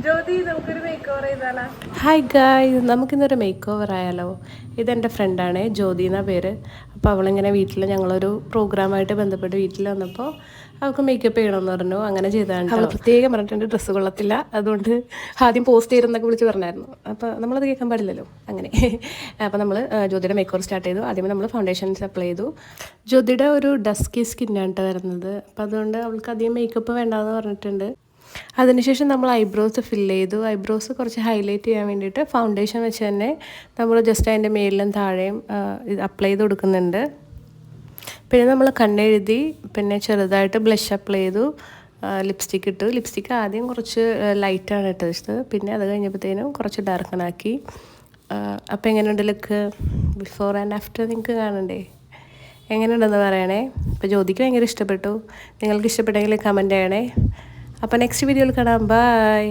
ജ്യോതി നമുക്കൊരു make over ചെയ്താലോ? Hi ഗായ്, നമുക്കിന്നൊരു മേക്ക് ഓവർ ആയാലോ? ഇതെൻ്റെ ഫ്രണ്ടാണ്, ജ്യോതി എന്ന പേര്. അപ്പോൾ അവളിങ്ങനെ വീട്ടിൽ ഞങ്ങളൊരു പ്രോഗ്രാമായിട്ട് ബന്ധപ്പെട്ട് വീട്ടിൽ വന്നപ്പോൾ അവൾക്ക് മേക്കപ്പ് ചെയ്യണമെന്ന് പറഞ്ഞു. അങ്ങനെ ചെയ്താണ്. അവൾ പ്രത്യേകം പറഞ്ഞിട്ടുണ്ട് ഡ്രസ്സ് കൊള്ളത്തില്ല, അതുകൊണ്ട് ആദ്യം പോസ്റ്റ് ചെയ്തെന്നൊക്കെ വിളിച്ച് പറഞ്ഞായിരുന്നു. അപ്പോൾ നമ്മളത് കേൾക്കാൻ പാടില്ലല്ലോ. അങ്ങനെ അപ്പോൾ നമ്മൾ ജ്യോതിയുടെ മേക്ക് ഓവർ സ്റ്റാർട്ട് ചെയ്തു. ആദ്യമേ നമ്മൾ ഫൗണ്ടേഷൻസ് അപ്ലൈ ചെയ്തു. ജ്യോതിയുടെ ഒരു ഡസ്കി സ്കിന്നാണ് വരുന്നത്. അപ്പോൾ അതുകൊണ്ട് അവൾക്ക് അധികം മേക്കപ്പ് വേണ്ടാന്ന് പറഞ്ഞിട്ടുണ്ട്. അതിനുശേഷം നമ്മൾ ഐബ്രോസ് ഫില്ല് ചെയ്തു. ഐബ്രോസ് കുറച്ച് ഹൈലൈറ്റ് ചെയ്യാൻ വേണ്ടിയിട്ട് ഫൗണ്ടേഷൻ വെച്ച് തന്നെ നമ്മൾ ജസ്റ്റ് അതിൻ്റെ മേലിലും താഴെയും ഇത് അപ്ലൈ ചെയ്ത് കൊടുക്കുന്നുണ്ട്. പിന്നെ നമ്മൾ കണ്ണെഴുതി, പിന്നെ ചെറുതായിട്ട് ബ്ലഷ് അപ്ലൈ ചെയ്തു, ലിപ്സ്റ്റിക്ക് ഇട്ടു. ലിപ്സ്റ്റിക്ക് ആദ്യം കുറച്ച് ലൈറ്റാണ് ഇട്ടത്, പിന്നെ അത് കഴിഞ്ഞപ്പോഴത്തേനും കുറച്ച് ഡാർക്കണാക്കി. അപ്പോൾ എങ്ങനെയുണ്ട് ലുക്ക്? ബിഫോർ ആൻഡ് ആഫ്റ്റർ നിങ്ങൾക്ക് കാണണ്ടേ? എങ്ങനെയുണ്ടെന്ന് പറയണേ. അപ്പോൾ ജ്യോതിക്ക് ഭയങ്കര ഇഷ്ടപ്പെട്ടു. നിങ്ങൾക്ക് ഇഷ്ടപ്പെട്ടെങ്കിൽ കമൻറ്റ് ചെയ്യണേ. അപ്പോൾ നെക്സ്റ്റ് വീഡിയോയിൽ കാണാം. ബൈ.